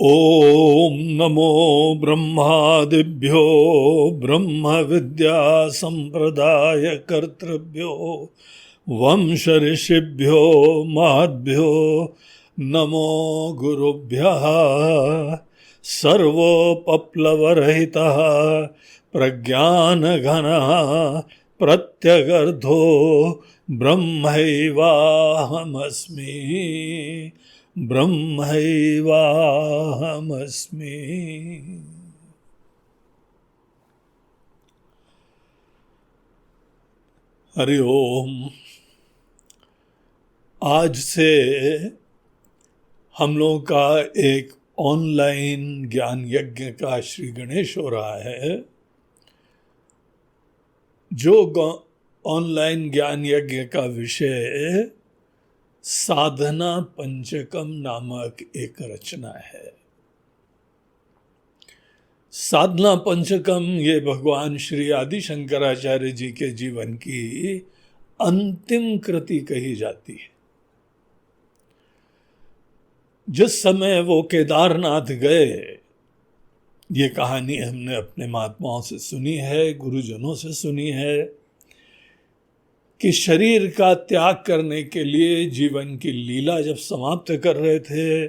ओम नमो ब्रह्मादिभ्यो ब्रह्म विद्या संप्रदाय कर्तृभ्यो वंश ऋषिभ्यो महद्भ्यो नमो गुरुभ्यः। सर्वोपप्लवरहितः प्रज्ञानघनः प्रत्यगर्धो ब्रह्मैवाहमस्मि ब्रह्मैवाहमस्मि। हरि ओम। आज से हम लोगों का एक ऑनलाइन ज्ञान यज्ञ का श्री गणेश हो रहा है। जो ऑनलाइन ज्ञान यज्ञ का विषय साधना पंचकम नामक एक रचना है। साधना पंचकम ये भगवान श्री आदि शंकराचार्य जी के जीवन की अंतिम कृति कही जाती है। जिस समय वो केदारनाथ गए, ये कहानी हमने अपने महात्माओं से सुनी है, गुरुजनों से सुनी है कि शरीर का त्याग करने के लिए जीवन की लीला जब समाप्त कर रहे थे,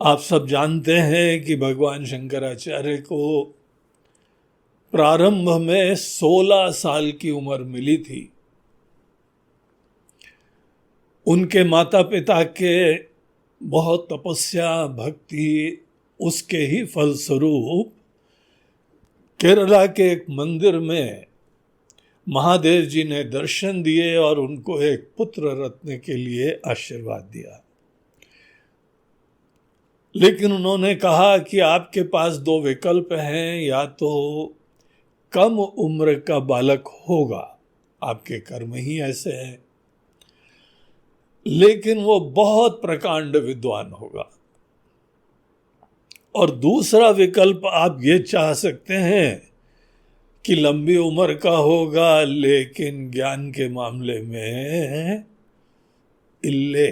आप सब जानते हैं कि भगवान शंकराचार्य को प्रारंभ में 16 साल की उम्र मिली थी। उनके माता पिता के बहुत तपस्या भक्ति, उसके ही फलस्वरूप केरला के एक मंदिर में महादेव जी ने दर्शन दिए और उनको एक पुत्र रत्न के लिए आशीर्वाद दिया। लेकिन उन्होंने कहा कि आपके पास दो विकल्प हैं, या तो कम उम्र का बालक होगा, आपके कर्म ही ऐसे हैं, लेकिन वो बहुत प्रकांड विद्वान होगा, और दूसरा विकल्प आप ये चाह सकते हैं कि लंबी उम्र का होगा लेकिन ज्ञान के मामले में इल्ले,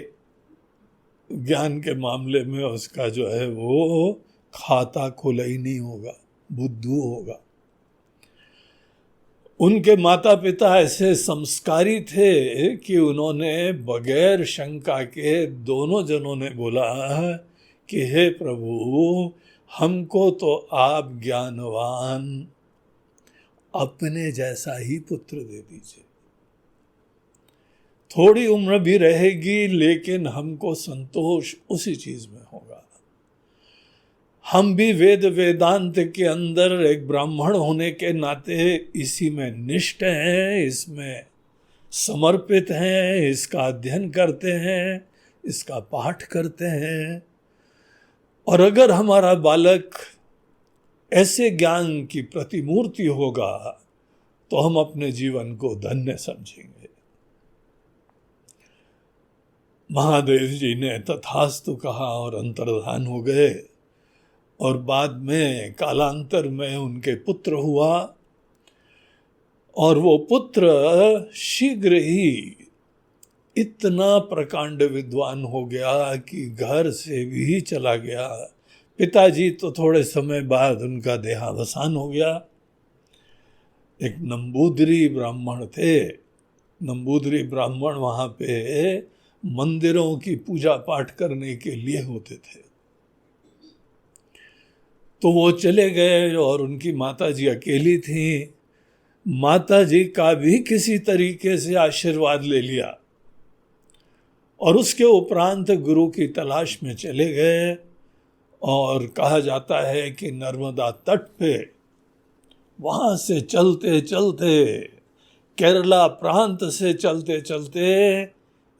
ज्ञान के मामले में उसका जो है वो खाता खुला ही नहीं होगा, बुद्धू होगा। उनके माता पिता ऐसे संस्कारी थे कि उन्होंने बगैर शंका के दोनों जनों ने बोला कि हे प्रभु, हमको तो आप ज्ञानवान अपने जैसा ही पुत्र दे दीजिए। थोड़ी उम्र भी रहेगी लेकिन हमको संतोष उसी चीज में होगा। हम भी वेद वेदांत के अंदर एक ब्राह्मण होने के नाते इसी में निष्ठ हैं, इसमें समर्पित हैं, इसका अध्ययन करते हैं, इसका पाठ करते हैं। और अगर हमारा बालक ऐसे ज्ञान की प्रतिमूर्ति होगा तो हम अपने जीवन को धन्य समझेंगे। महादेव जी ने तथास्तु कहा और अंतर्धान हो गए, और बाद में कालांतर में उनके पुत्र हुआ, और वो पुत्र शीघ्र ही इतना प्रकांड विद्वान हो गया कि घर से भी चला गया। पिताजी तो थोड़े समय बाद उनका देहावसान हो गया। एक नंबूदरी ब्राह्मण थे। नंबूदरी ब्राह्मण वहाँ पे मंदिरों की पूजा पाठ करने के लिए होते थे। तो वो चले गए और उनकी माताजी अकेली थी। माताजी का भी किसी तरीके से आशीर्वाद ले लिया और उसके उपरांत गुरु की तलाश में चले गए। और कहा जाता है कि नर्मदा तट पे वहाँ से चलते चलते, केरला प्रांत से चलते चलते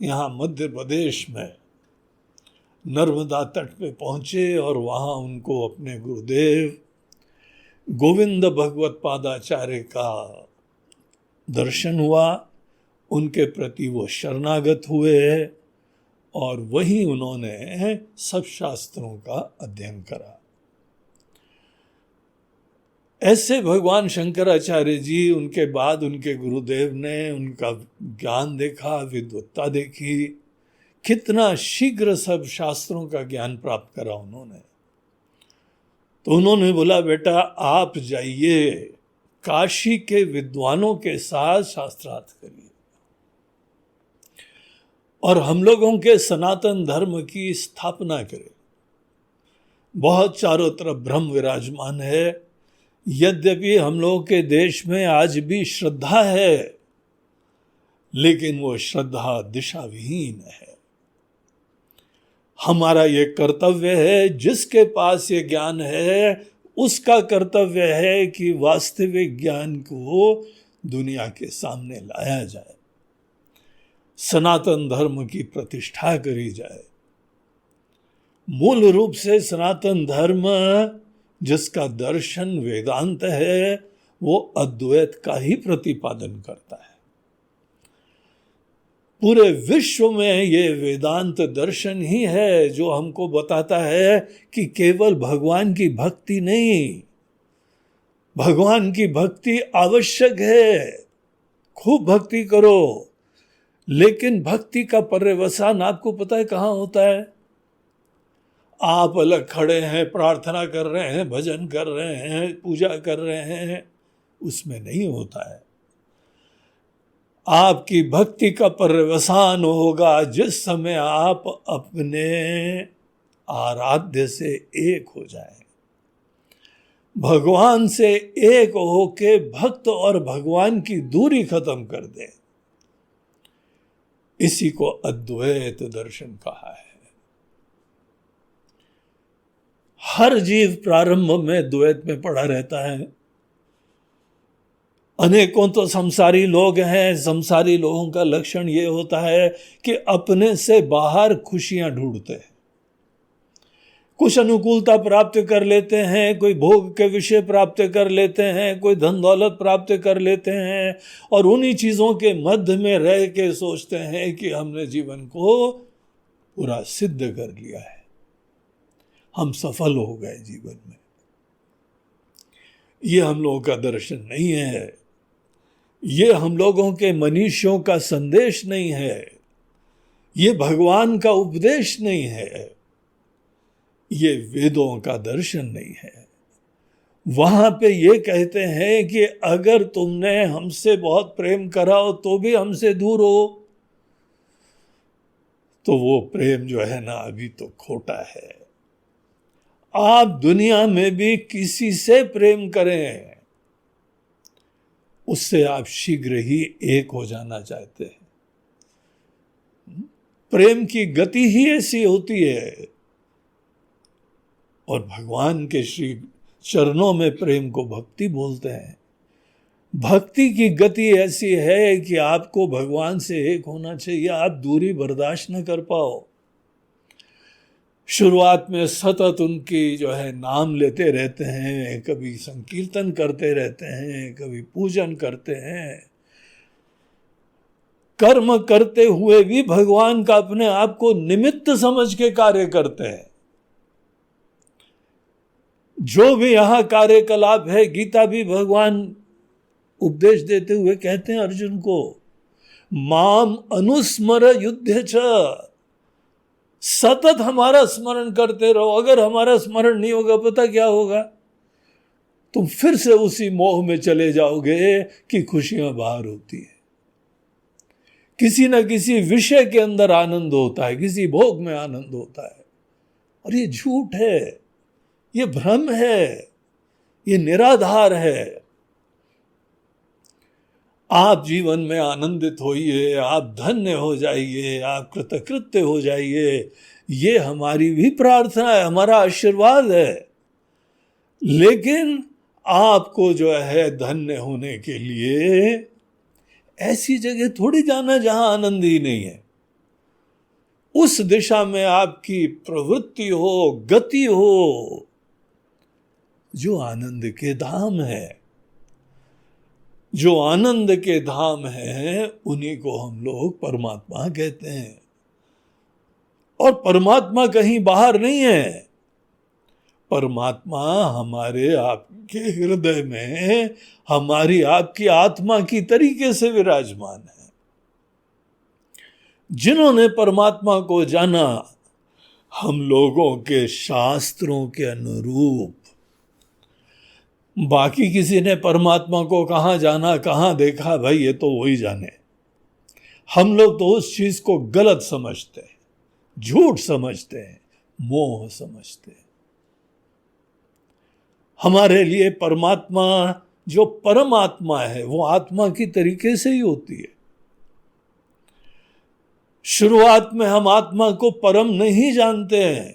यहाँ मध्य प्रदेश में नर्मदा तट पे पहुँचे, और वहाँ उनको अपने गुरुदेव गोविंद भगवत पादाचार्य का दर्शन हुआ। उनके प्रति वो शरणागत हुए और वहीं उन्होंने सब शास्त्रों का अध्ययन करा। ऐसे भगवान शंकराचार्य जी, उनके बाद उनके गुरुदेव ने उनका ज्ञान देखा, विद्वत्ता देखी कितना शीघ्र सब शास्त्रों का ज्ञान प्राप्त करा उन्होंने। तो उन्होंने बोला, बेटा आप जाइए काशी के विद्वानों के साथ शास्त्रार्थ करिए और हम लोगों के सनातन धर्म की स्थापना करें। बहुत चारों तरफ ब्रह्म विराजमान है। यद्यपि हम लोगों के देश में आज भी श्रद्धा है, लेकिन वो श्रद्धा दिशा विहीन है। हमारा ये कर्तव्य है, जिसके पास ये ज्ञान है उसका कर्तव्य है कि वास्तविक ज्ञान को दुनिया के सामने लाया जाए, सनातन धर्म की प्रतिष्ठा करी जाए। मूल रूप से सनातन धर्म जिसका दर्शन वेदांत है, वो अद्वैत का ही प्रतिपादन करता है। पूरे विश्व में ये वेदांत दर्शन ही है जो हमको बताता है कि केवल भगवान की भक्ति नहीं, भगवान की भक्ति आवश्यक है, खूब भक्ति करो, लेकिन भक्ति का पर्यवसान आपको पता है कहाँ होता है? आप अलग खड़े हैं, प्रार्थना कर रहे हैं, भजन कर रहे हैं, पूजा कर रहे हैं, उसमें नहीं होता है। आपकी भक्ति का पर्यवसान होगा जिस समय आप अपने आराध्य से एक हो जाएं, भगवान से एक होके भक्त और भगवान की दूरी खत्म कर दें। इसी को अद्वैत दर्शन कहा है। हर जीव प्रारंभ में द्वैत में पड़ा रहता है। अनेकों तो संसारी लोग हैं। संसारी लोगों का लक्षण ये होता है कि अपने से बाहर खुशियां ढूंढते हैं, कुछ अनुकूलता प्राप्त कर लेते हैं, कोई भोग के विषय प्राप्त कर लेते हैं, कोई धन दौलत प्राप्त कर लेते हैं, और उन्हीं चीज़ों के मध्य में रह के सोचते हैं कि हमने जीवन को पूरा सिद्ध कर लिया है, हम सफल हो गए जीवन में। ये हम लोगों का दर्शन नहीं है, ये हम लोगों के मनीषियों का संदेश नहीं है, ये भगवान का उपदेश नहीं है, ये वेदों का दर्शन नहीं है। वहां पे ये कहते हैं कि अगर तुमने हमसे बहुत प्रेम करा हो तो भी हमसे दूर हो, तो वो प्रेम जो है ना अभी तो खोटा है। आप दुनिया में भी किसी से प्रेम करें, उससे आप शीघ्र ही एक हो जाना चाहते हैं। प्रेम की गति ही ऐसी होती है, और भगवान के श्री चरणों में प्रेम को भक्ति बोलते हैं। भक्ति की गति ऐसी है कि आपको भगवान से एक होना चाहिए, आप दूरी बर्दाश्त न कर पाओ। शुरुआत में सतत उनकी जो है नाम लेते रहते हैं, कभी संकीर्तन करते रहते हैं, कभी पूजन करते हैं, कर्म करते हुए भी भगवान का अपने आप को निमित्त समझ के कार्य करते हैं। जो भी यहां कार्यकलाप है, गीता भी भगवान उपदेश देते हुए कहते हैं अर्जुन को, माम अनुस्मर युद्ध च, सतत हमारा स्मरण करते रहो। अगर हमारा स्मरण नहीं होगा, पता क्या होगा? तुम फिर से उसी मोह में चले जाओगे कि खुशियां बाहर होती है, किसी न किसी विषय के अंदर आनंद होता है, किसी भोग में आनंद होता है। और ये झूठ है, ये भ्रम है, ये निराधार है। आप जीवन में आनंदित होइए, आप धन्य हो जाइए, आप कृतकृत्य हो जाइए, ये हमारी भी प्रार्थना है, हमारा आशीर्वाद है। लेकिन आपको जो है धन्य होने के लिए ऐसी जगह थोड़ी जाना जहां आनंद ही नहीं है। उस दिशा में आपकी प्रवृत्ति हो, गति हो, जो आनंद के धाम है। जो आनंद के धाम है उन्हीं को हम लोग परमात्मा कहते हैं। और परमात्मा कहीं बाहर नहीं है, परमात्मा हमारे आपके हृदय में, हमारी आपकी आत्मा की तरीके से विराजमान है। जिन्होंने परमात्मा को जाना हम लोगों के शास्त्रों के अनुरूप। बाकी किसी ने परमात्मा को कहाँ जाना, कहाँ देखा, भाई ये तो वही जाने। हम लोग तो उस चीज को गलत समझते हैं, झूठ समझते हैं, मोह समझते हैं। हमारे लिए परमात्मा जो परमात्मा है वो आत्मा की तरीके से ही होती है। शुरुआत में हम आत्मा को परम नहीं जानते हैं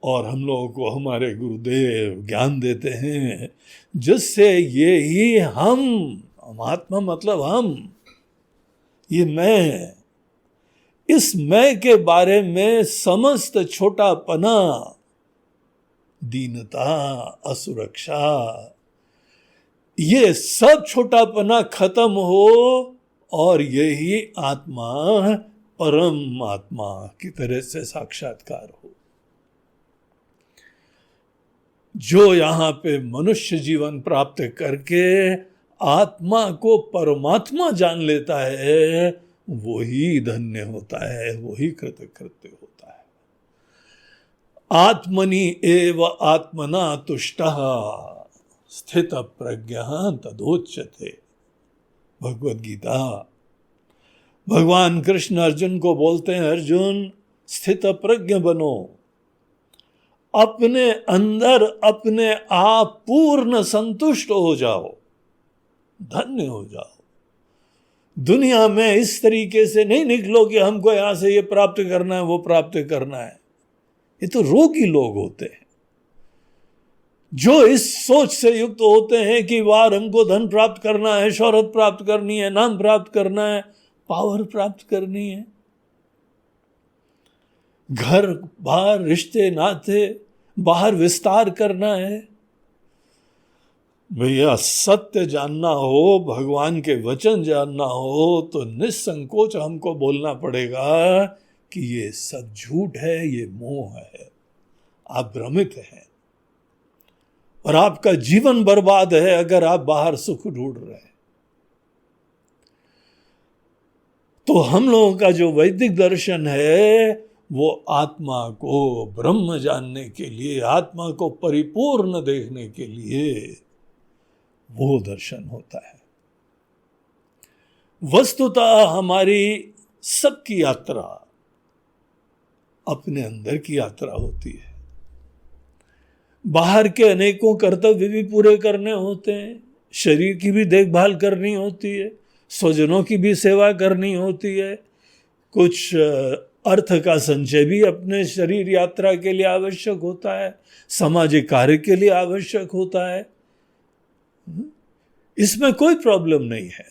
और हम लोगों को हमारे गुरुदेव ज्ञान देते हैं जिससे ये ही हम आत्मा मतलब हम, ये मैं, इस मैं के बारे में समस्त छोटापना, दीनता, असुरक्षा, ये सब छोटापना खत्म हो और यही आत्मा परम आत्मा की तरह से साक्षात्कार हो। जो यहां पे मनुष्य जीवन प्राप्त करके आत्मा को परमात्मा जान लेता है वही धन्य होता है, वही कृतकृत्य होता है। आत्मनि एव आत्मना तुष्टः स्थित प्रज्ञः तदोच्यते। भगवद गीता। भगवान कृष्ण अर्जुन को बोलते हैं, अर्जुन स्थित प्रज्ञ बनो, अपने अंदर अपने आप पूर्ण संतुष्ट हो जाओ, धन्य हो जाओ। दुनिया में इस तरीके से नहीं निकलो कि हमको यहां से ये प्राप्त करना है, वो प्राप्त करना है। ये तो रोगी लोग होते हैं जो इस सोच से युक्त होते हैं कि वार हमको धन प्राप्त करना है, शोहरत प्राप्त करनी है, नाम प्राप्त करना है, पावर प्राप्त करनी है, घर बाहर रिश्ते नाते बाहर विस्तार करना है। भैया सत्य जानना हो, भगवान के वचन जानना हो तो निसंकोच हमको बोलना पड़ेगा कि ये सब झूठ है, ये मोह है, आप भ्रमित हैं और आपका जीवन बर्बाद है अगर आप बाहर सुख ढूंढ रहे हैं। तो हम लोगों का जो वैदिक दर्शन है वो आत्मा को ब्रह्म जानने के लिए, आत्मा को परिपूर्ण देखने के लिए वो दर्शन होता है। वस्तुतः हमारी सबकी यात्रा अपने अंदर की यात्रा होती है। बाहर के अनेकों कर्तव्य भी पूरे करने होते हैं, शरीर की भी देखभाल करनी होती है, स्वजनों की भी सेवा करनी होती है, कुछ अर्थ का संचय भी अपने शरीर यात्रा के लिए आवश्यक होता है, सामाजिक कार्य के लिए आवश्यक होता है। इसमें कोई प्रॉब्लम नहीं है,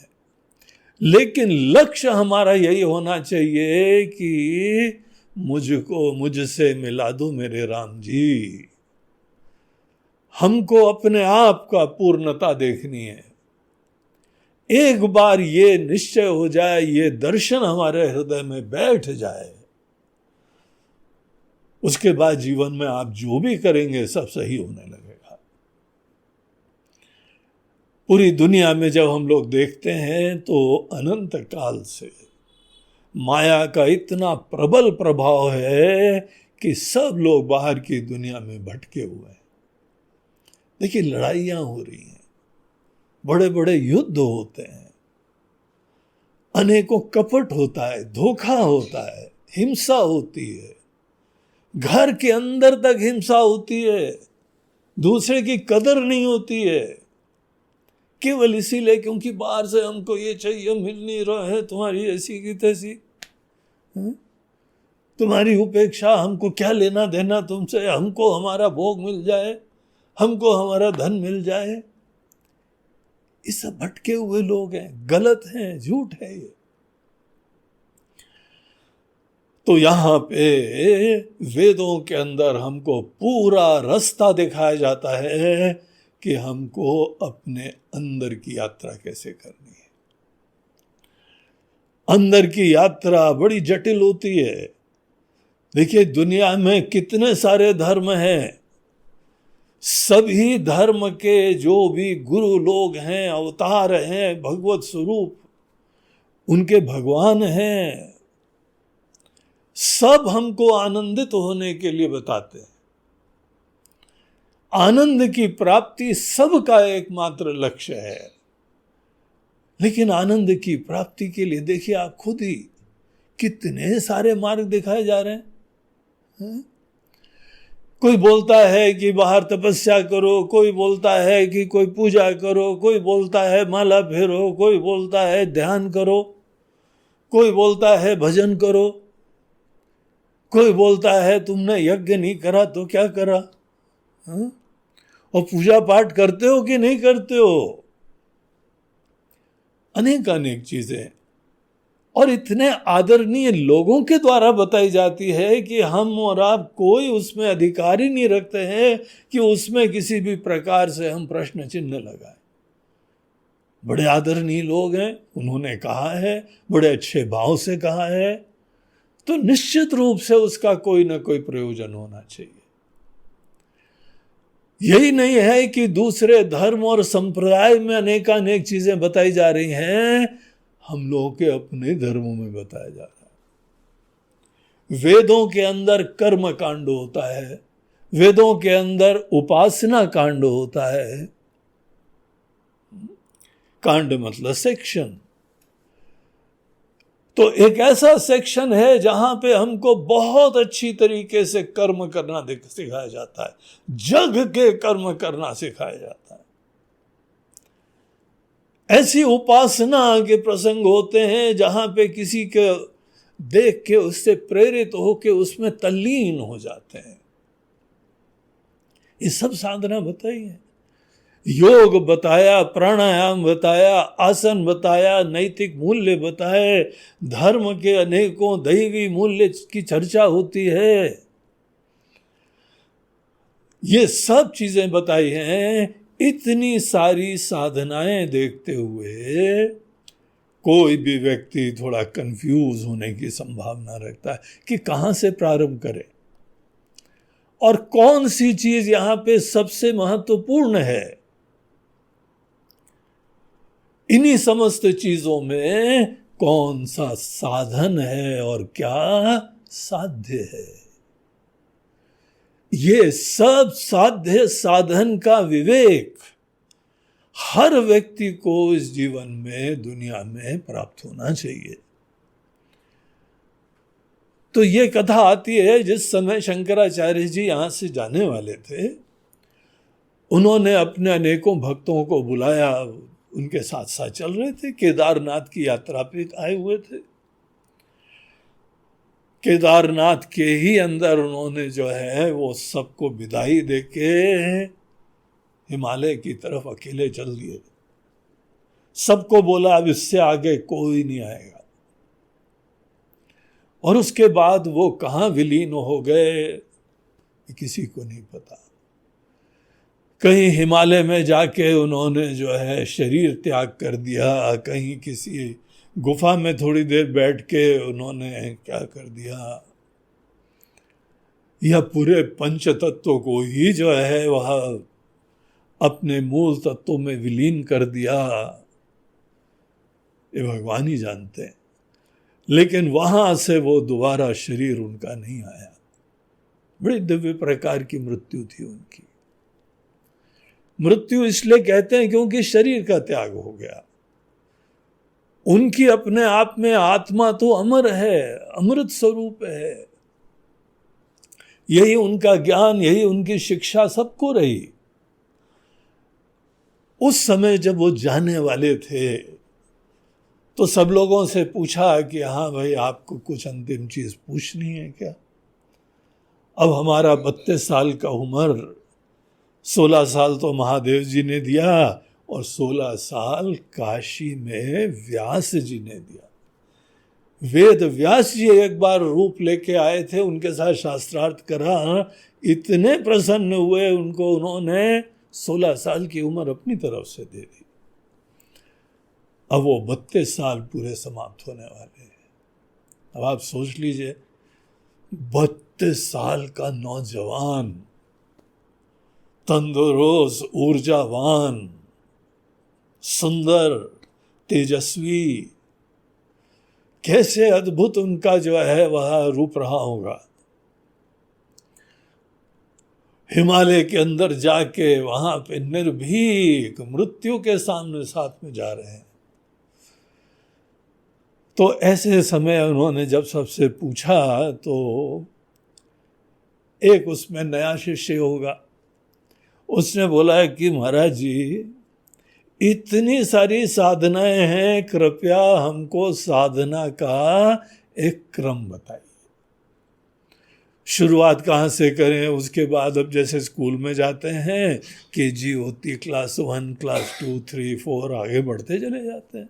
लेकिन लक्ष्य हमारा यही होना चाहिए कि मुझसे मिला दो मेरे राम जी। हमको अपने आप का पूर्णता देखनी है। एक बार ये निश्चय हो जाए, ये दर्शन हमारे हृदय में बैठ जाए, उसके बाद जीवन में आप जो भी करेंगे सब सही होने लगेगा। पूरी दुनिया में जब हम लोग देखते हैं तो अनंत काल से माया का इतना प्रबल प्रभाव है कि सब लोग बाहर की दुनिया में भटके हुए हैं। देखिए लड़ाइयां हो रही हैं, बड़े बड़े युद्ध होते हैं, अनेकों कपट होता है, धोखा होता है, हिंसा होती है, घर के अंदर तक हिंसा होती है, दूसरे की कदर नहीं होती है, केवल इसीलिए क्योंकि बाहर से हमको ये चाहिए, मिल नहीं रहा है, तुम्हारी ऐसी की तैसी, तुम्हारी उपेक्षा, हमको क्या लेना देना तुमसे, हमको हमारा भोग मिल जाए, हमको हमारा धन मिल जाए। ये सब भटके हुए लोग हैं, गलत हैं, झूठ है ये। तो यहां पे वेदों के अंदर हमको पूरा रास्ता दिखाया जाता है कि हमको अपने अंदर की यात्रा कैसे करनी है। अंदर की यात्रा बड़ी जटिल होती है। देखिए दुनिया में कितने सारे धर्म हैं, सभी धर्म के जो भी गुरु लोग हैं, अवतार हैं, भगवत स्वरूप, उनके भगवान हैं, सब हमको आनंदित होने के लिए बताते हैं। आनंद की प्राप्ति सबका एकमात्र लक्ष्य है। लेकिन आनंद की प्राप्ति के लिए देखिए आप खुद ही कितने सारे मार्ग दिखाए जा रहे हैं। कोई बोलता है कि बाहर तपस्या करो, कोई बोलता है कि कोई पूजा करो, कोई बोलता है माला फेरो, कोई बोलता है ध्यान करो, कोई बोलता है भजन करो, कोई बोलता है तुमने यज्ञ नहीं करा तो क्या करा। और पूजा पाठ करते हो कि नहीं करते हो, अनेक अनेक चीजें और इतने आदरणीय लोगों के द्वारा बताई जाती है कि हम और आप कोई उसमें अधिकार ही नहीं रखते हैं कि उसमें किसी भी प्रकार से हम प्रश्न चिन्ह लगाएं। बड़े आदरणीय लोग हैं, उन्होंने कहा है, बड़े अच्छे भाव से कहा है, तो निश्चित रूप से उसका कोई ना कोई प्रयोजन होना चाहिए। यही नहीं है कि दूसरे धर्म और संप्रदाय में अनेकानेक चीजें बताई जा रही हैं, हम लोगों के अपने धर्मों में बताया जा रहा है। वेदों के अंदर कर्म कांड होता है, वेदों के अंदर उपासना कांड होता है। कांड मतलब सेक्शन। तो एक ऐसा सेक्शन है जहां पे हमको बहुत अच्छी तरीके से कर्म करना सिखाया जाता है, जग के कर्म करना सिखाया जाता है। ऐसी उपासना के प्रसंग होते हैं जहां पे किसी के देख के उससे प्रेरित होके उसमें तल्लीन हो जाते हैं। ये सब साधना बताई है, योग बताया, प्राणायाम बताया, आसन बताया, नैतिक मूल्य बताए, धर्म के अनेकों दैवी मूल्य की चर्चा होती है। ये सब चीजें बताई हैं। इतनी सारी साधनाएं देखते हुए कोई भी व्यक्ति थोड़ा कंफ्यूज होने की संभावना रखता है कि कहां से प्रारंभ करे और कौन सी चीज यहां पे सबसे महत्वपूर्ण है। इन्हीं समस्त चीजों में कौन सा साधन है और क्या साध्य है, ये सब साध्य साधन का विवेक हर व्यक्ति को इस जीवन में, दुनिया में प्राप्त होना चाहिए। तो ये कथा आती है जिस समय शंकराचार्य जी यहां से जाने वाले थे, उन्होंने अपने अनेकों भक्तों को बुलाया, उनके साथ साथ चल रहे थे, केदारनाथ की यात्रा पे आए हुए थे। केदारनाथ के ही अंदर उन्होंने जो है वो सबको विदाई देके हिमालय की तरफ अकेले चल दिए। सबको बोला अब इससे आगे कोई नहीं आएगा। और उसके बाद वो कहां विलीन हो गए किसी को नहीं पता। कहीं हिमालय में जाके उन्होंने जो है शरीर त्याग कर दिया, कहीं किसी गुफा में थोड़ी देर बैठ के उन्होंने क्या कर दिया, यह पूरे पंच तत्वों को ही जो है वह अपने मूल तत्वों में विलीन कर दिया। ये भगवान ही जानते हैं। लेकिन वहां से वो दोबारा शरीर उनका नहीं आया। बड़ी दिव्य प्रकार की मृत्यु थी उनकी। मृत्यु इसलिए कहते हैं क्योंकि शरीर का त्याग हो गया। उनकी अपने आप में आत्मा तो अमर है, अमृत स्वरूप है। यही उनका ज्ञान, यही उनकी शिक्षा सबको रही। उस समय जब वो जाने वाले थे तो सब लोगों से पूछा कि हाँ भाई आपको कुछ अंतिम चीज पूछनी है क्या। अब हमारा 32 साल का उम्र, 16 साल तो महादेव जी ने दिया और 16 साल काशी में व्यास जी ने दिया। वेद व्यास जी एक बार रूप लेके आए थे, उनके साथ शास्त्रार्थ करा, इतने प्रसन्न हुए उनको, उन्होंने 16 साल की उम्र अपनी तरफ से दे दी। अब वो 32 साल पूरे समाप्त होने वाले हैं। अब आप सोच लीजिए, 32 साल का नौजवान, तंदुरुस्त, ऊर्जावान, सुंदर, तेजस्वी, कैसे अद्भुत उनका जो है वह रूप रहा होगा। हिमालय के अंदर जाके वहां पे निर्भीक मृत्यु के सामने साथ में जा रहे हैं। तो ऐसे समय उन्होंने जब सबसे पूछा तो एक उसमें नया शिष्य होगा, उसने बोला कि महाराज जी इतनी सारी साधनाएं हैं, कृपया हमको साधना का एक क्रम बताइए, शुरुआत कहाँ से करें। उसके बाद अब जैसे स्कूल में जाते हैं केजी होती, क्लास 1, क्लास 2, 3, 4 आगे बढ़ते चले जाते हैं।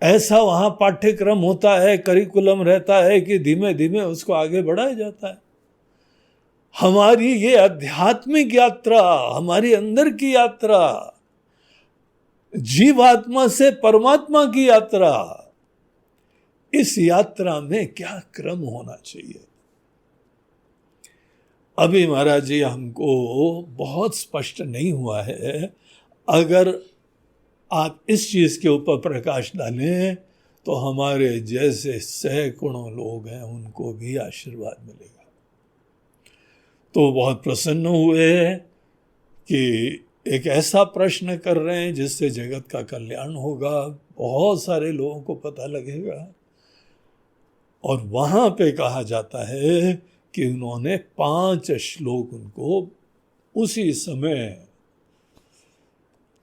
ऐसा वहाँ पाठ्यक्रम होता है, करिकुलम रहता है कि धीमे धीमे उसको आगे बढ़ाया जाता है। हमारी ये आध्यात्मिक यात्रा, हमारी अंदर की यात्रा, जीवात्मा से परमात्मा की यात्रा, इस यात्रा में क्या क्रम होना चाहिए। अभी महाराज जी हमको बहुत स्पष्ट नहीं हुआ है। अगर आप इस चीज के ऊपर प्रकाश डालें तो हमारे जैसे सैकड़ों लोग हैं उनको भी आशीर्वाद मिलेगा। तो बहुत प्रसन्न हुए कि एक ऐसा प्रश्न कर रहे हैं जिससे जगत का कल्याण होगा, बहुत सारे लोगों को पता लगेगा। और वहां पे कहा जाता है कि उन्होंने 5 श्लोक उनको उसी समय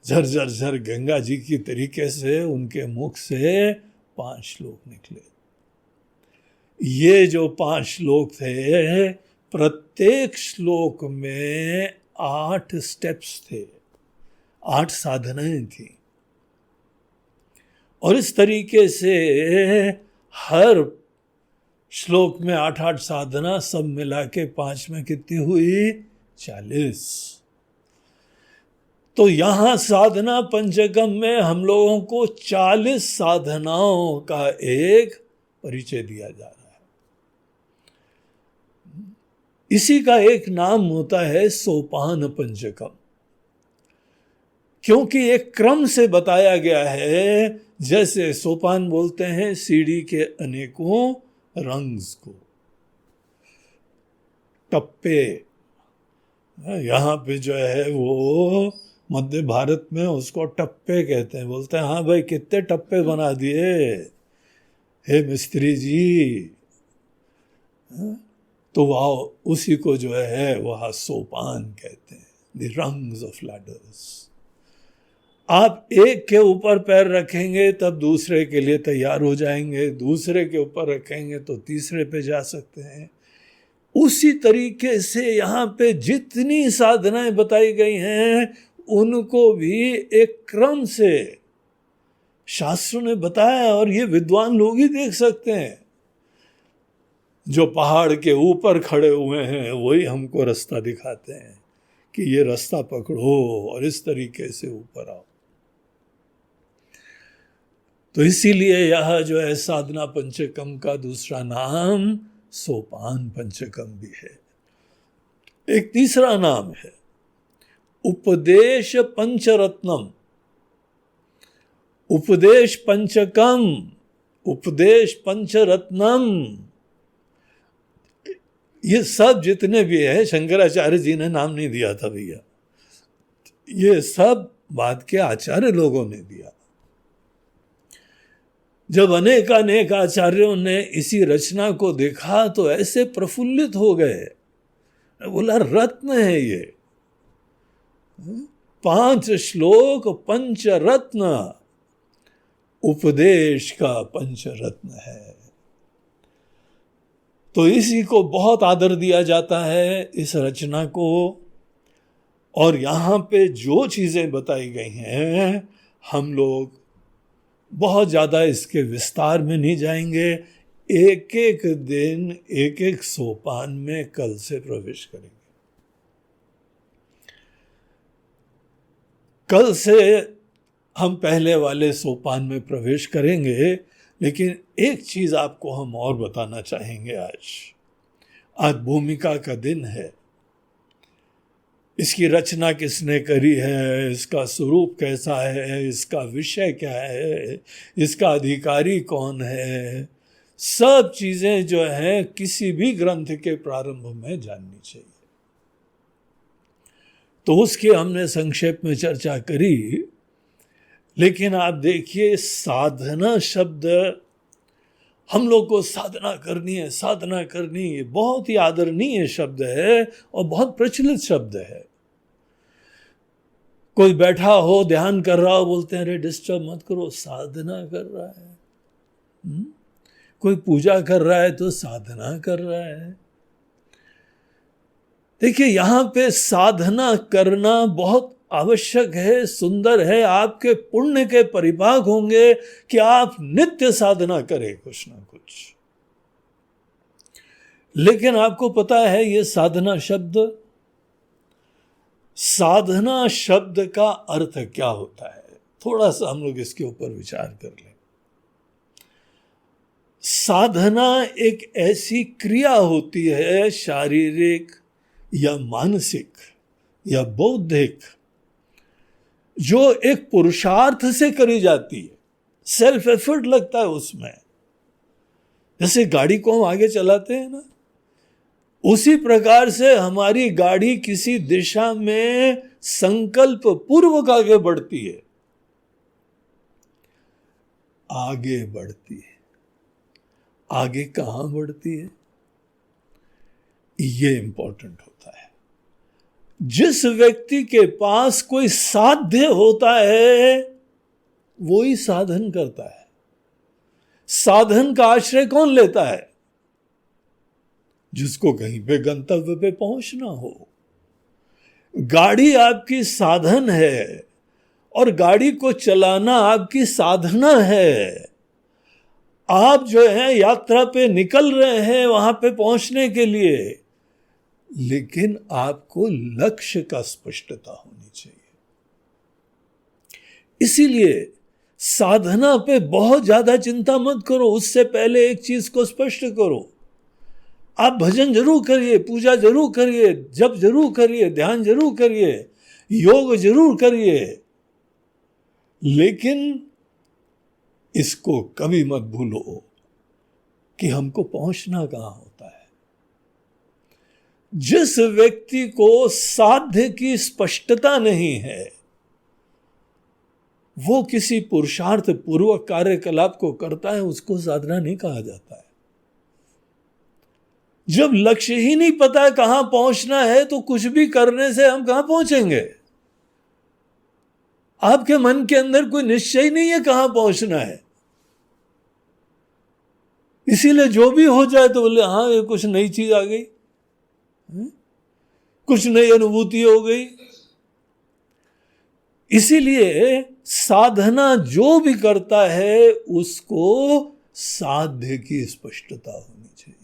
झरझर झर गंगा जी की तरीके से उनके मुख से 5 श्लोक निकले। ये जो 5 श्लोक थे, प्रत्येक श्लोक में 8 स्टेप्स थे, 8 साधनाएं थी। और इस तरीके से हर श्लोक में 8-8 साधना, सब मिला के 5 में कितनी हुई? 40। तो यहां साधना पंचकम में हम लोगों को 40 साधनाओं का एक परिचय दिया जा रहा है। इसी का एक नाम होता है सोपान पंचकम, क्योंकि एक क्रम से बताया गया है। जैसे सोपान बोलते हैं सीढ़ी के अनेकों रंग्स को, टप्पे, यहां पे जो है वो मध्य भारत में उसको टप्पे कहते हैं। बोलते हैं हाँ भाई कितने टप्पे बना दिए हे मिस्त्री जी। तो वह उसी को जो है वह सोपान कहते हैं, द रंग्स ऑफ लैडर्स। आप एक के ऊपर पैर रखेंगे तब दूसरे के लिए तैयार हो जाएंगे, दूसरे के ऊपर रखेंगे तो तीसरे पे जा सकते हैं। उसी तरीके से यहाँ पे जितनी साधनाएं बताई गई हैं उनको भी एक क्रम से शास्त्रों ने बताया, और ये विद्वान लोग ही देख सकते हैं। जो पहाड़ के ऊपर खड़े हुए हैं वही हमको रास्ता दिखाते हैं कि ये रास्ता पकड़ो और इस तरीके से ऊपर आओ। तो इसीलिए यह जो है साधना पंचकम का दूसरा नाम सोपान पंचकम भी है। एक तीसरा नाम है उपदेश पंचरत्नम, उपदेश पंचकम, उपदेश पंचरत्नम। ये सब जितने भी है शंकराचार्य जी ने नाम नहीं दिया था भैया, ये सब बाद के आचार्य लोगों ने दिया। जब अनेक आचार्यों ने इसी रचना को देखा तो ऐसे प्रफुल्लित हो गए, बोला रत्न है ये, 5 श्लोक पंचरत्न, उपदेश का पंचरत्न है। तो इसी को बहुत आदर दिया जाता है, इस रचना को। और यहाँ पे जो चीजें बताई गई हैं हम लोग बहुत ज़्यादा इसके विस्तार में नहीं जाएंगे। एक एक दिन एक एक सोपान में कल से प्रवेश करेंगे। कल से हम पहले वाले सोपान में प्रवेश करेंगे, लेकिन एक चीज आपको हम और बताना चाहेंगे। आज भूमिका का दिन है। इसकी रचना किसने करी है, इसका स्वरूप कैसा है, इसका विषय क्या है, इसका अधिकारी कौन है, सब चीजें जो हैं किसी भी ग्रंथ के प्रारंभ में जाननी चाहिए। तो उसकी हमने संक्षेप में चर्चा करी। लेकिन आप देखिए, साधना शब्द, हम लोग को साधना करनी है, साधना करनी है, बहुत ही आदरणीय शब्द है और बहुत प्रचलित शब्द है। कोई बैठा हो, ध्यान कर रहा हो, बोलते हैं अरे डिस्टर्ब मत करो, साधना कर रहा है। कोई पूजा कर रहा है तो साधना कर रहा है। देखिए, यहां पे साधना करना बहुत आवश्यक है, सुंदर है। आपके पुण्य के परिभाग होंगे कि आप नित्य साधना करें कुछ ना कुछ। लेकिन आपको पता है ये साधना शब्द का अर्थ क्या होता है? थोड़ा सा हम लोग इसके ऊपर विचार कर लें। साधना एक ऐसी क्रिया होती है, शारीरिक या मानसिक या बौद्धिक, जो एक पुरुषार्थ से करी जाती है। सेल्फ एफर्ट लगता है उसमें। जैसे गाड़ी को हम आगे चलाते हैं ना, उसी प्रकार से हमारी गाड़ी किसी दिशा में संकल्प पूर्वक आगे बढ़ती है, आगे बढ़ती है। आगे कहां बढ़ती है, ये इंपॉर्टेंट होता है। जिस व्यक्ति के पास कोई साध्य होता है वो ही साधन करता है। साधन का आश्रय कौन लेता है? जिसको कहीं पे गंतव्य पे पहुंचना हो। गाड़ी आपकी साधन है और गाड़ी को चलाना आपकी साधना है। आप जो है यात्रा पे निकल रहे हैं वहां पे पहुंचने के लिए, लेकिन आपको लक्ष्य का स्पष्टता होनी चाहिए। इसीलिए साधना पे बहुत ज्यादा चिंता मत करो, उससे पहले एक चीज को स्पष्ट करो। आप भजन जरूर करिए, पूजा जरूर करिए, जप जरूर करिए, ध्यान जरूर करिए, योग जरूर करिए, लेकिन इसको कभी मत भूलो कि हमको पहुंचना कहां होता है। जिस व्यक्ति को साध्य की स्पष्टता नहीं है, वो किसी पुरुषार्थ पूर्वक कार्यकलाप को करता है, उसको साधना नहीं कहा जाता है। जब लक्ष्य ही नहीं पता है कहां पहुंचना है, तो कुछ भी करने से हम कहां पहुंचेंगे? आपके मन के अंदर कोई निश्चय नहीं है कहां पहुंचना है। इसीलिए जो भी हो जाए तो बोले हाँ ये कुछ नई चीज आ गई, कुछ नई अनुभूति हो गई। इसीलिए साधना जो भी करता है उसको साध्य की स्पष्टता होनी चाहिए।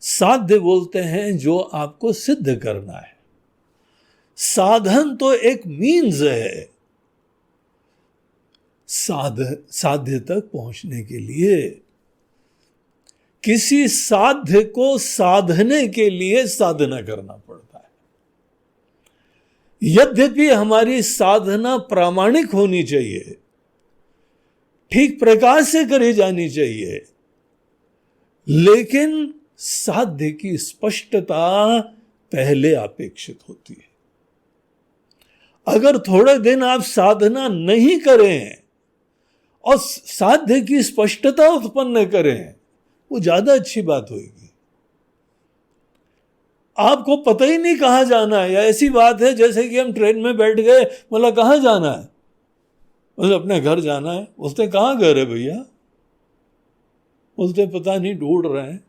साध्य बोलते हैं जो आपको सिद्ध करना है। साधन तो एक मीन्स है साध्य तक पहुंचने के लिए। किसी साध्य को साधने के लिए साधना करना पड़ता है। यद्यपि हमारी साधना प्रामाणिक होनी चाहिए, ठीक प्रकार से करी जानी चाहिए, लेकिन साध्य की स्पष्टता पहले अपेक्षित होती है। अगर थोड़े दिन आप साधना नहीं करें और साध्य की स्पष्टता उत्पन्न करें, वो ज्यादा अच्छी बात होगी। आपको पता ही नहीं कहां जाना है, या ऐसी बात है जैसे कि हम ट्रेन में बैठ गए, बोला कहां जाना है, बोले अपने घर जाना है। बोलते कहां घर है भैया? बोलते पता नहीं, ढूंढ रहे हैं,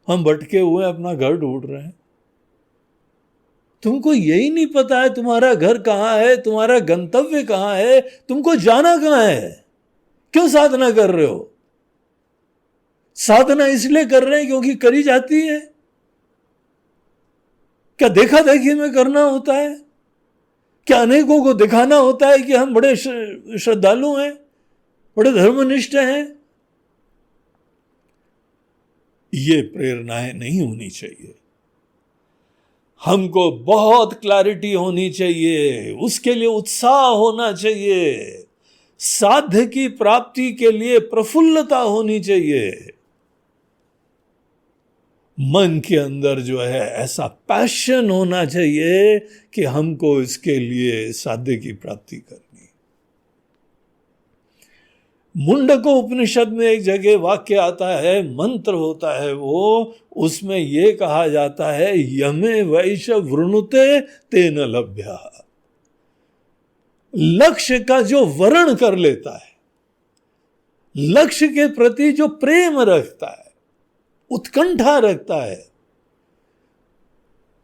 हम भटके हुए अपना घर ढूंढ रहे हैं। तुमको यही नहीं पता है तुम्हारा घर कहां है, तुम्हारा गंतव्य कहां है, तुमको जाना कहां है? क्यों साधना कर रहे हो? साधना इसलिए कर रहे हैं क्योंकि करी जाती है। क्या देखा देखी में करना होता है? क्या अनेकों को दिखाना होता है कि हम बड़े श्रद्धालु हैं, बड़े धर्मनिष्ठ हैं? ये प्रेरणाएं नहीं होनी चाहिए। हमको बहुत क्लैरिटी होनी चाहिए, उसके लिए उत्साह होना चाहिए, साध्य की प्राप्ति के लिए प्रफुल्लता होनी चाहिए। मन के अंदर जो है ऐसा पैशन होना चाहिए कि हमको इसके लिए साध्य की प्राप्ति करनी। मुंडको उपनिषद में एक जगह वाक्य आता है, मंत्र होता है वो, उसमें ये कहा जाता है यमे वैश वृणुते तेन लभ्या। लक्ष्य का जो वर्ण कर लेता है, लक्ष्य के प्रति जो प्रेम रखता है, उत्कंठा रखता है,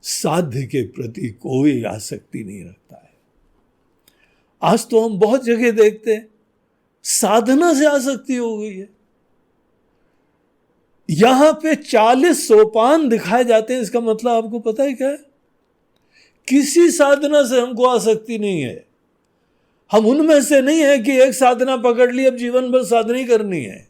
साध्य के प्रति कोई आसक्ति नहीं रखता है। आज तो हम बहुत जगह देखते हैं साधना से आसक्ति हो गई है। यहां पे 40 सोपान दिखाए जाते हैं, इसका मतलब आपको पता है क्या है? किसी साधना से हमको आसक्ति नहीं है। हम उनमें से नहीं है कि एक साधना पकड़ ली अब जीवन भर साधना ही करनी है।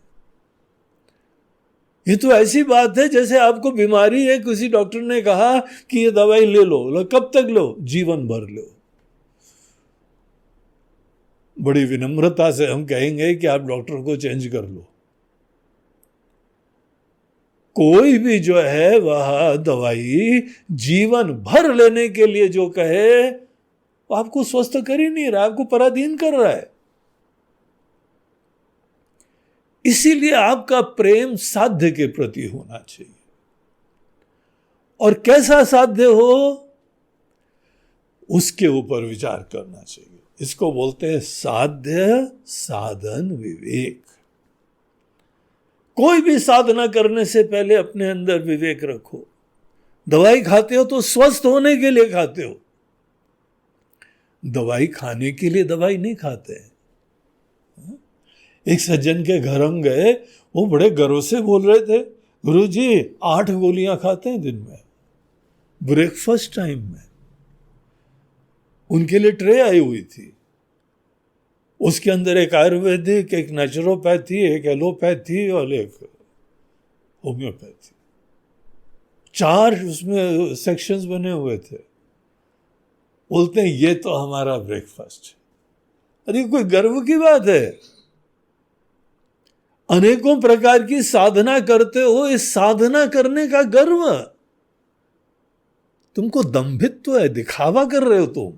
ये तो ऐसी बात है जैसे आपको बीमारी है, किसी डॉक्टर ने कहा कि ये दवाई ले लो, कब तक लो? जीवन भर लो। बड़ी विनम्रता से हम कहेंगे कि आप डॉक्टर को चेंज कर लो। कोई भी जो है वह दवाई जीवन भर लेने के लिए जो कहे, वो आपको स्वस्थ कर ही नहीं रहा, आपको पराधीन कर रहा है। इसीलिए आपका प्रेम साध्य के प्रति होना चाहिए। और कैसा साध्य हो, उसके ऊपर विचार करना चाहिए। इसको बोलते हैं साध्य साधन विवेक। कोई भी साधना करने से पहले अपने अंदर विवेक रखो। दवाई खाते हो तो स्वस्थ होने के लिए खाते हो, दवाई खाने के लिए दवाई नहीं खाते हैं। एक सज्जन के घर हम गए, वो बड़े गर्व से बोल रहे थे, गुरुजी 8 गोलियां खाते हैं दिन में, ब्रेकफास्ट टाइम में। उनके लिए ट्रे आई हुई थी, उसके अंदर एक आयुर्वेदिक, एक नेचुरोपैथी, एक एलोपैथी और एक होम्योपैथी, 4 उसमें सेक्शंस बने हुए थे। बोलते हैं ये तो हमारा ब्रेकफास्ट है। अरे कोई गर्व की बात है? अनेकों प्रकार की साधना करते हो, इस साधना करने का गर्व। तुमको दंभित्व है, दिखावा कर रहे हो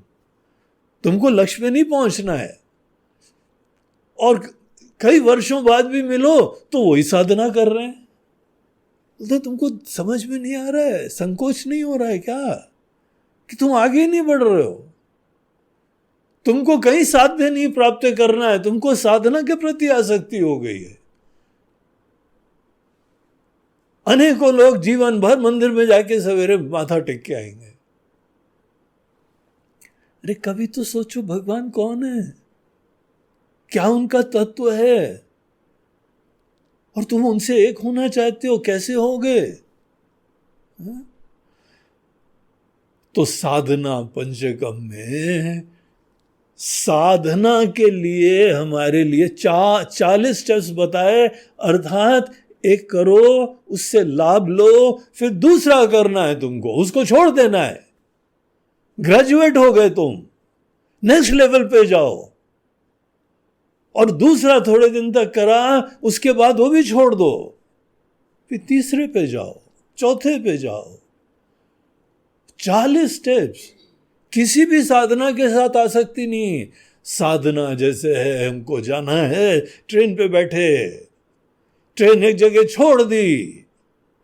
तुमको लक्ष्य में नहीं पहुंचना है। और कई वर्षों बाद भी मिलो तो वही साधना कर रहे हैं। तो तुमको समझ में नहीं आ रहा है, संकोच नहीं हो रहा है क्या कि तुम आगे नहीं बढ़ रहे हो? तुमको कहीं साध्य नहीं प्राप्त करना है, तुमको साधना के प्रति आसक्ति हो गई है। अनेकों लोग जीवन भर मंदिर में जाके सवेरे माथा टेक के आएंगे। अरे कभी तो सोचो भगवान कौन है, क्या उनका तत्व है, और तुम उनसे एक होना चाहते हो, कैसे होगे? तो साधना पंचकम में साधना के लिए हमारे लिए 40 स्टेप्स बताए, अर्थात एक करो, उससे लाभ लो, फिर दूसरा करना है तुमको, उसको छोड़ देना है। ग्रेजुएट हो गए तुम, नेक्स्ट लेवल पे जाओ, और दूसरा थोड़े दिन तक करा, उसके बाद वो भी छोड़ दो, फिर तीसरे पे जाओ, चौथे पे जाओ। 40 स्टेप्स। किसी भी साधना के साथ आसक्ति नहीं। साधना जैसे है, हमको जाना है, ट्रेन पे बैठे, ट्रेन एक जगह छोड़ दी,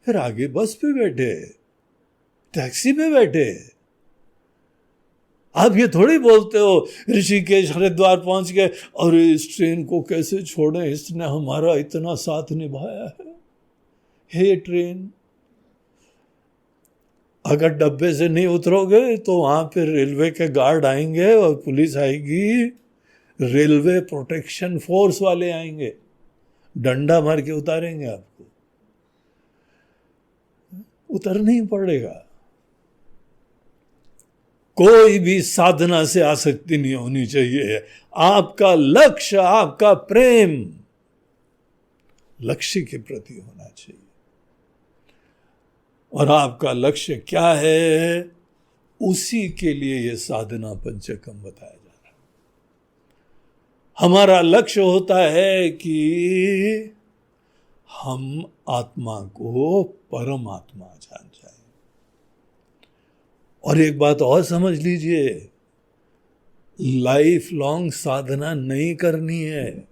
फिर आगे बस पे बैठे, टैक्सी पे बैठे। आप ये थोड़ी बोलते हो ऋषिकेश हरिद्वार पहुंच गए और इस ट्रेन को कैसे छोड़ें, इसने हमारा इतना साथ निभाया है। हे ट्रेन, अगर डब्बे से नहीं उतरोगे तो वहां पे रेलवे के गार्ड आएंगे और पुलिस आएगी, रेलवे प्रोटेक्शन फोर्स वाले आएंगे, डंडा मार के उतारेंगे आपको, उतरना ही पड़ेगा। कोई भी साधना से आसक्ति नहीं होनी चाहिए। आपका लक्ष्य, आपका प्रेम लक्ष्य के प्रति होना चाहिए। और आपका लक्ष्य क्या है? उसी के लिए ये साधना पंचकम बताया जा रहा है। हमारा लक्ष्य होता है कि हम आत्मा को परमात्मा जान जाए। और एक बात और समझ लीजिए, लाइफ लॉन्ग साधना नहीं करनी है।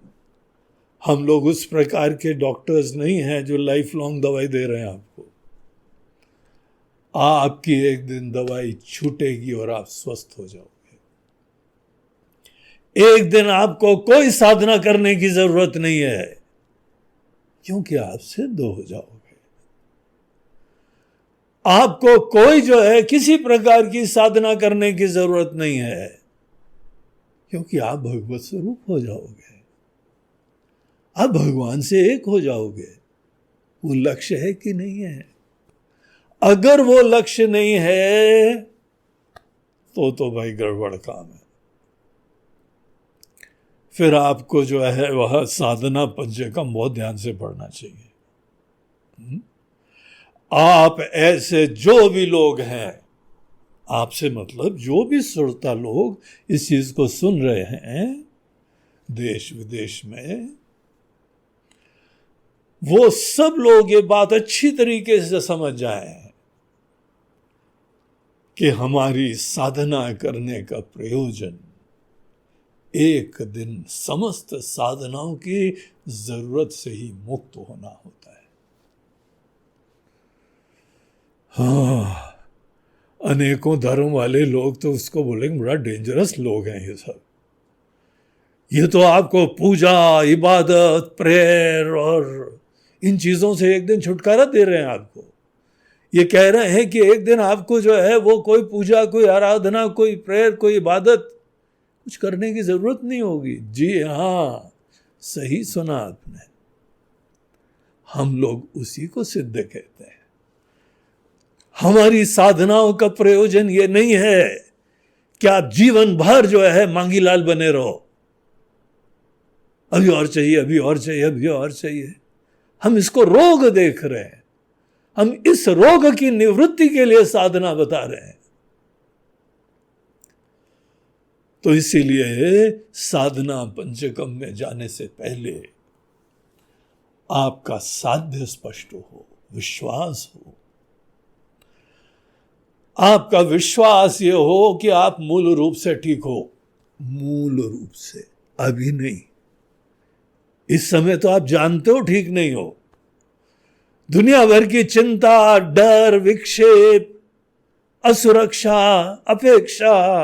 हम लोग उस प्रकार के डॉक्टर्स नहीं हैं जो लाइफ लॉन्ग दवाई दे रहे हैं आपको। आपकी एक दिन दवाई छूटेगी और आप स्वस्थ हो जाओगे। एक दिन आपको कोई साधना करने की जरूरत नहीं है, क्योंकि आप सिद्ध हो जाओगे। आपको कोई जो है किसी प्रकार की साधना करने की जरूरत नहीं है, क्योंकि आप भगवत स्वरूप हो जाओगे। आप भगवान से एक हो जाओगे। वो लक्ष्य है कि नहीं है? अगर वो लक्ष्य नहीं है तो भाई गड़बड़ काम है। फिर आपको जो है वह साधना पंचकम बहुत ध्यान से पढ़ना चाहिए। आप ऐसे जो भी लोग हैं, आपसे मतलब जो भी श्रोता लोग इस चीज को सुन रहे हैं देश विदेश में, वो सब लोग ये बात अच्छी तरीके से समझ जाएं कि हमारी साधना करने का प्रयोजन एक दिन समस्त साधनाओं की जरूरत से ही मुक्त होना होता है। हाँ, अनेकों धर्म वाले लोग तो उसको बोलेंगे बड़ा डेंजरस लोग हैं ये सब। ये तो आपको पूजा, इबादत, प्रेयर और इन चीजों से एक दिन छुटकारा दे रहे हैं आपको। ये कह रहे हैं कि एक दिन आपको जो है वो कोई पूजा, कोई आराधना, कोई प्रेयर, कोई इबादत कुछ करने की जरूरत नहीं होगी। जी हाँ, सही सुना आपने। हम लोग उसी को सिद्ध कहते हैं। हमारी साधनाओं का प्रयोजन ये नहीं है कि आप जीवन भर जो है मांगीलाल बने रहो, अभी और चाहिए, अभी और चाहिए, अभी और चाहिए। हम इसको रोग देख रहे हैं। हम इस रोग की निवृत्ति के लिए साधना बता रहे हैं। तो इसीलिए साधना पंचकम में जाने से पहले आपका साध्य स्पष्ट हो, विश्वास हो। आपका विश्वास ये हो कि आप मूल रूप से ठीक हो। मूल रूप से, अभी नहीं। इस समय तो आप जानते हो ठीक नहीं हो। दुनिया भर की चिंता, डर, विक्षेप, असुरक्षा, अपेक्षा,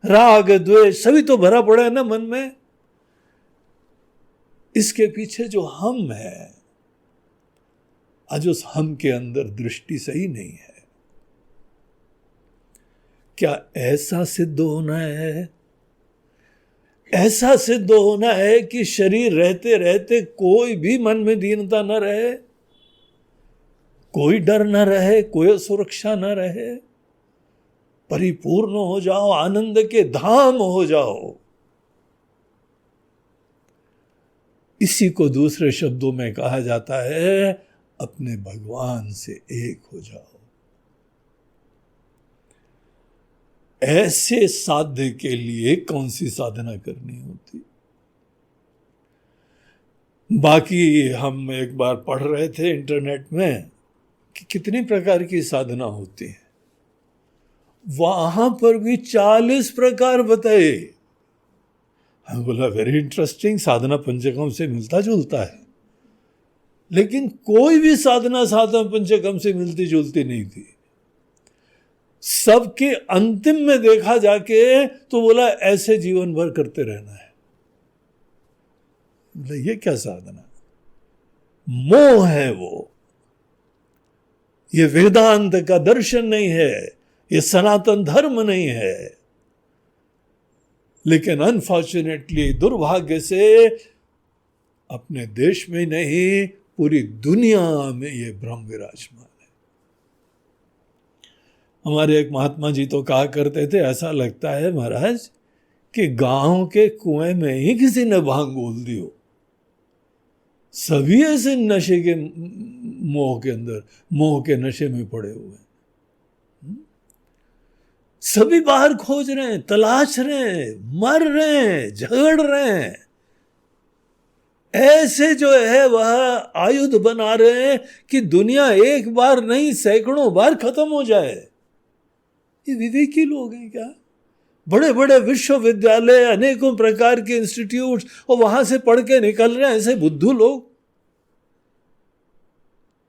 राग, द्वेष सभी तो भरा पड़ा है ना मन में। इसके पीछे जो हम है, आज उस हम के अंदर दृष्टि सही नहीं है। क्या ऐसा सिद्ध होना है? ऐसा सिद्ध होना है कि शरीर रहते रहते कोई भी मन में दीनता न रहे, कोई डर न रहे, कोई सुरक्षा न रहे, परिपूर्ण हो जाओ, आनंद के धाम हो जाओ। इसी को दूसरे शब्दों में कहा जाता है अपने भगवान से एक हो जाओ। ऐसे साध्य के लिए कौन सी साधना करनी होती? बाकी हम एक बार पढ़ रहे थे इंटरनेट में कि कितनी प्रकार की साधना होती है। वहां पर भी 40 प्रकार बताए। हम बोला वेरी इंटरेस्टिंग, साधना पंचकम से मिलता जुलता है। लेकिन कोई भी साधना पंचकम से मिलती जुलती नहीं थी। सबके अंतिम में देखा जाके तो बोला ऐसे जीवन भर करते रहना है। बोला ये क्या साधना? मोह है वो। ये वेदांत का दर्शन नहीं है, ये सनातन धर्म नहीं है। लेकिन अनफॉर्चुनेटली, दुर्भाग्य से, अपने देश में नहीं पूरी दुनिया में ये भ्रम विराजमान है। हमारे एक महात्मा जी तो कहा करते थे, ऐसा लगता है महाराज कि गांव के कुएं में ही किसी ने भांग बोल दी हो। सभी ऐसे नशे के मोह के अंदर, मोह के नशे में पड़े हुए हैं। सभी बाहर खोज रहे हैं, तलाश रहे हैं, मर रहे हैं, झगड़ रहे हैं, ऐसे जो है वह आयुध बना रहे हैं कि दुनिया एक बार नहीं सैकड़ों बार खत्म हो जाए। ये विवेकी लोग हैं क्या? बड़े बड़े विश्वविद्यालय, अनेकों प्रकार के इंस्टीट्यूट, और वहां से पढ़ के निकल रहे हैं ऐसे बुद्धू लोग।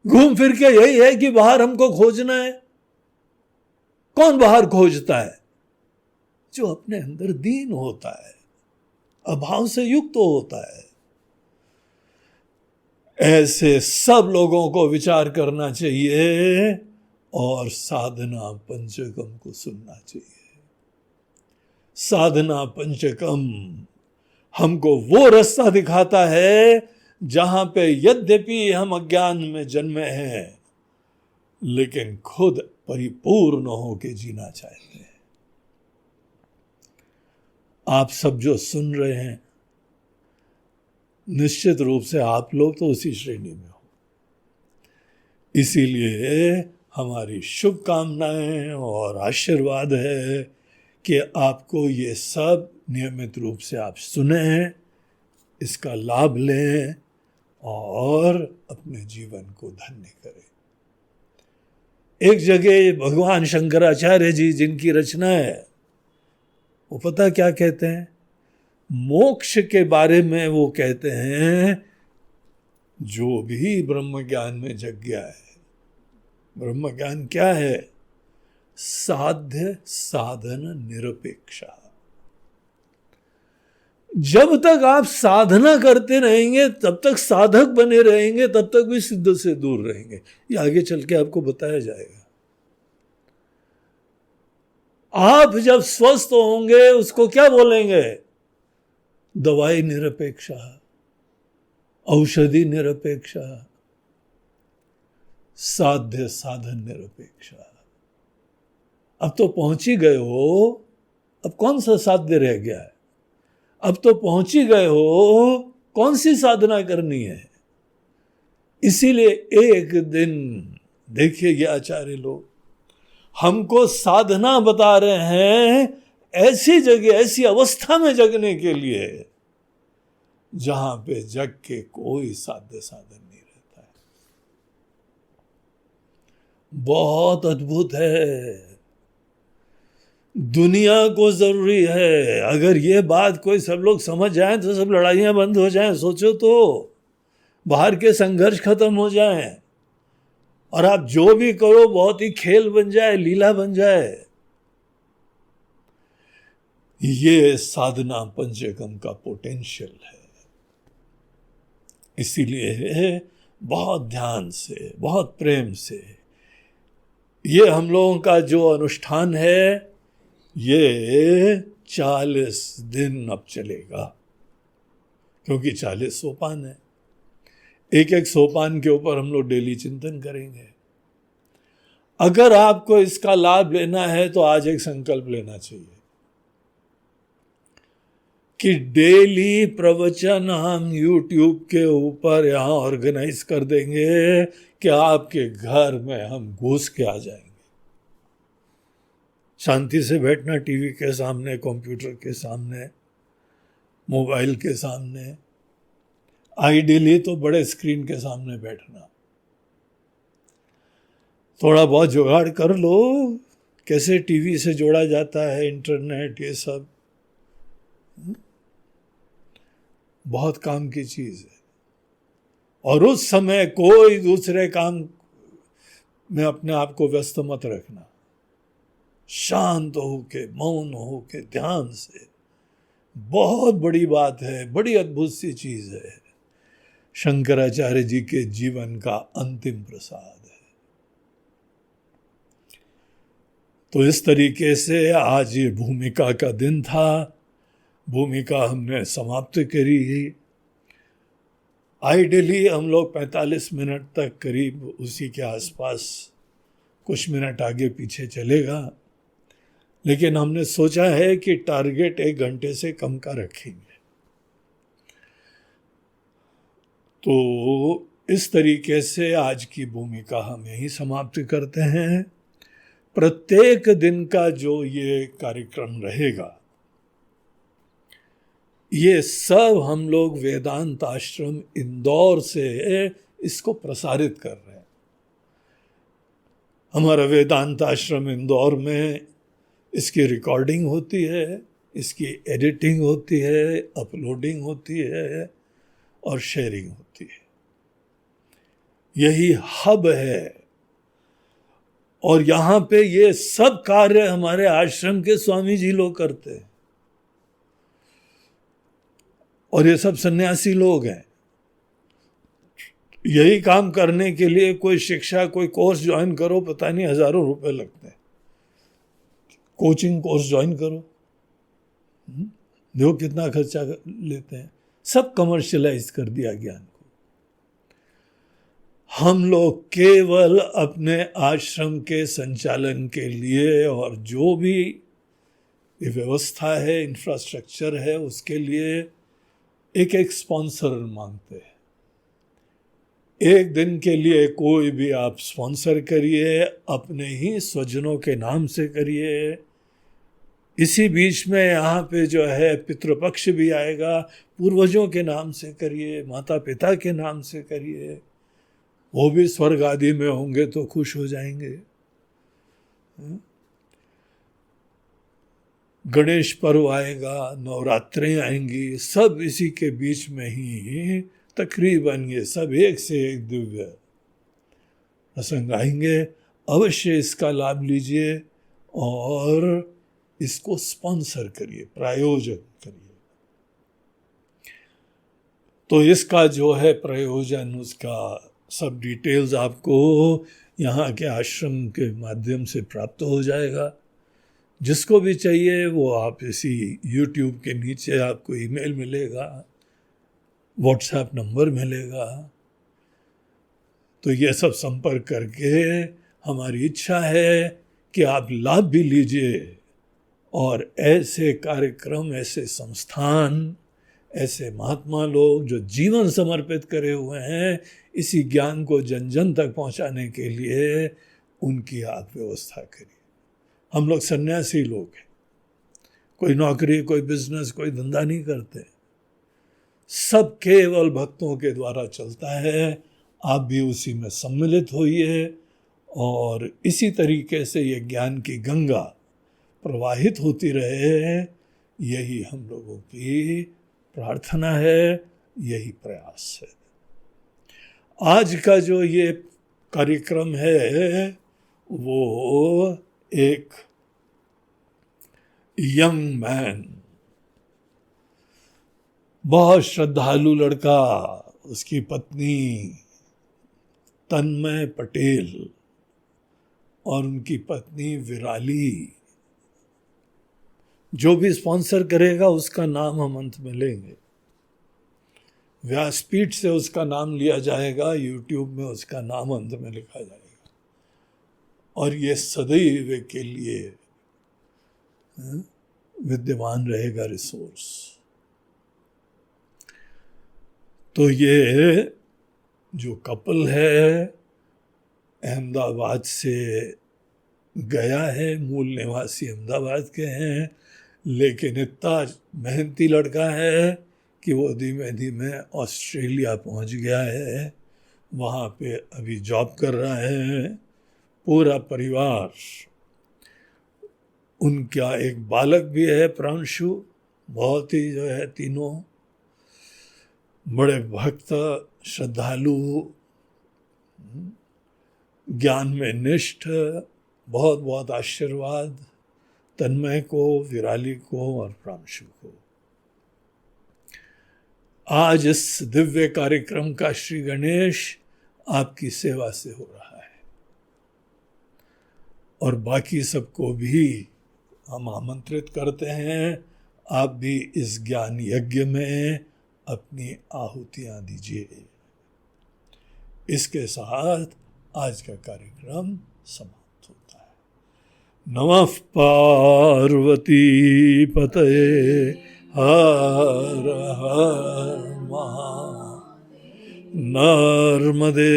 घूम फिर के यही है कि बाहर हमको खोजना है। कौन बाहर खोजता है? जो अपने अंदर दीन होता है, अभाव से युक्त होता है। ऐसे सब लोगों को विचार करना चाहिए और साधना पंचकम को सुनना चाहिए। साधना पंचकम हमको वो रास्ता दिखाता है जहां पे यद्यपि हम अज्ञान में जन्मे हैं, लेकिन खुद परिपूर्ण होके जीना चाहते हैं। आप सब जो सुन रहे हैं, निश्चित रूप से आप लोग तो उसी श्रेणी में हो। इसीलिए हमारी शुभकामनाएं और आशीर्वाद है कि आपको ये सब नियमित रूप से आप सुने, इसका लाभ लें और अपने जीवन को धन्य करें। एक जगह भगवान शंकराचार्य जी, जिनकी रचना है, वो पता क्या कहते हैं? मोक्ष के बारे में वो कहते हैं, जो भी ब्रह्म ज्ञान में जग गया है। ब्रह्म ज्ञान क्या है? साध्य साधन निरपेक्षा। जब तक आप साधना करते रहेंगे, तब तक साधक बने रहेंगे, तब तक भी सिद्ध से दूर रहेंगे। ये आगे चल के आपको बताया जाएगा। आप जब स्वस्थ होंगे, उसको क्या बोलेंगे? दवाई निरपेक्षा, औषधि निरपेक्षा, साध्य साधन निरपेक्षा। अब तो पहुंच ही गए हो, अब कौन सा साध्य रह गया है? अब तो पहुंच ही गए हो, कौन सी साधना करनी है? इसीलिए एक दिन देखिए, ये आचार्य लोग हमको साधना बता रहे हैं, ऐसी जगह, ऐसी अवस्था में जगने के लिए जहां पे जग के कोई साध्य साधन नहीं रहता है। बहुत अद्भुत है। दुनिया को जरूरी है। अगर ये बात कोई सब लोग समझ जाएं तो सब लड़ाइयां बंद हो जाएं। सोचो तो, बाहर के संघर्ष खत्म हो जाएं और आप जो भी करो बहुत ही खेल बन जाए, लीला बन जाए। ये साधना पंचकम का पोटेंशियल है। इसीलिए बहुत ध्यान से, बहुत प्रेम से ये हम लोगों का जो अनुष्ठान है, ये 40 दिन अब चलेगा, क्योंकि 40 सोपान है। एक एक सोपान के ऊपर हम लोग डेली चिंतन करेंगे। अगर आपको इसका लाभ लेना है तो आज एक संकल्प लेना चाहिए कि डेली प्रवचन हम YouTube के ऊपर यहां ऑर्गेनाइज कर देंगे कि आपके घर में हम घुस के आ जाएंगे। शांति से बैठना, टीवी के सामने, कंप्यूटर के सामने, मोबाइल के सामने, आइडियली तो बड़े स्क्रीन के सामने बैठना। थोड़ा बहुत जुगाड़ कर लो, कैसे टीवी से जोड़ा जाता है, इंटरनेट, ये सब बहुत काम की चीज है। और उस समय कोई दूसरे काम में अपने आप को व्यस्त मत रखना। शांत होके, मौन होके, ध्यान से। बहुत बड़ी बात है, बड़ी अद्भुत सी चीज है। शंकराचार्य जी के जीवन का अंतिम प्रसाद है। तो इस तरीके से आज ये भूमिका का दिन था। भूमिका हमने समाप्त करी। आइडियली हम लोग 45 मिनट तक करीब उसी के आसपास, कुछ मिनट आगे पीछे चलेगा, लेकिन हमने सोचा है कि टारगेट 1 घंटे से कम का रखेंगे। तो इस तरीके से आज की भूमिका हम यहीं समाप्त करते हैं। प्रत्येक दिन का जो ये कार्यक्रम रहेगा, ये सब हम लोग वेदांत आश्रम इंदौर से इसको प्रसारित कर रहे हैं। हमारा वेदांत आश्रम इंदौर में इसकी रिकॉर्डिंग होती है, इसकी एडिटिंग होती है, अपलोडिंग होती है और शेयरिंग होती है। यही हब है। और यहाँ पे ये सब कार्य हमारे आश्रम के स्वामी जी लोग करते हैं, और ये सब सन्यासी लोग हैं। यही काम करने के लिए कोई शिक्षा, कोई कोर्स ज्वाइन करो, पता नहीं हजारों रुपए लगते हैं। कोचिंग कोर्स ज्वाइन करो, देखो कितना खर्चा लेते हैं। सब कमर्शियलाइज कर दिया ज्ञान को। हम लोग केवल अपने आश्रम के संचालन के लिए और जो भी व्यवस्था है, इंफ्रास्ट्रक्चर है, उसके लिए एक एक स्पॉन्सर मांगते हैं। एक दिन के लिए कोई भी आप स्पॉन्सर करिए, अपने ही स्वजनों के नाम से करिए। इसी बीच में यहाँ पे जो है पितृपक्ष भी आएगा, पूर्वजों के नाम से करिए, माता पिता के नाम से करिए। वो भी स्वर्ग आदि में होंगे तो खुश हो जाएंगे। गणेश पर्व आएगा, नवरात्रें आएंगी, सब इसी के बीच में ही तकरीबन ये सब एक से एक दिव्य प्रसंग आएंगे। अवश्य इसका लाभ लीजिए और इसको स्पॉन्सर करिए, प्रायोजन करिए। तो इसका जो है प्रयोजन, उसका सब डिटेल्स आपको यहाँ के आश्रम के माध्यम से प्राप्त हो जाएगा। जिसको भी चाहिए वो आप इसी YouTube के नीचे आपको ईमेल मिलेगा, व्हाट्सएप नंबर मिलेगा। तो ये सब संपर्क करके हमारी इच्छा है कि आप लाभ भी लीजिए और ऐसे कार्यक्रम, ऐसे संस्थान, ऐसे महात्मा लोग जो जीवन समर्पित करे हुए हैं इसी ज्ञान को जन जन तक पहुंचाने के लिए, उनकी आप व्यवस्था करिए। हम लोग सन्यासी लोग हैं, कोई नौकरी, कोई बिजनेस, कोई धंधा नहीं करते। सब केवल भक्तों के द्वारा चलता है। आप भी उसी में सम्मिलित होइए और इसी तरीके से ये ज्ञान की गंगा प्रवाहित होती रहे, यही हम लोगों की प्रार्थना है, यही प्रयास है। आज का जो ये कार्यक्रम है वो एक यंग मैन, बहुत श्रद्धालु लड़का, उसकी पत्नी तन्मय पटेल और उनकी पत्नी विराली, जो भी स्पॉन्सर करेगा उसका नाम हम अंत में लेंगे। व्यासपीठ से उसका नाम लिया जाएगा, YouTube में उसका नाम अंत में लिखा जाएगा, और ये सदैव के लिए विद्यमान रहेगा रिसोर्स। तो ये जो कपल है अहमदाबाद से गया है, मूल निवासी अहमदाबाद के हैं, लेकिन इतना मेहनती लड़का है कि वो धीमे धीमे ऑस्ट्रेलिया पहुंच गया है। वहाँ पे अभी जॉब कर रहा है। पूरा परिवार, उनका एक बालक भी है प्रांशु, बहुत ही जो है तीनों बड़े भक्त, श्रद्धालु, ज्ञान में निष्ठ। बहुत बहुत आशीर्वाद तन्मय को, विराली को और प्रांशु को। आज इस दिव्य कार्यक्रम का श्री गणेश आपकी सेवा से हो रहा है, और बाकी सबको भी हम आमंत्रित करते हैं, आप भी इस ज्ञान यज्ञ में अपनी आहुतियां दीजिए। इसके साथ आज का कार्यक्रम समाप्त होता है। नमः पार्वती पतये हर हर महादेव। नर्मदे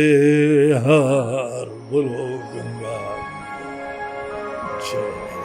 हर बोलो गंगा। शुरू हो गया।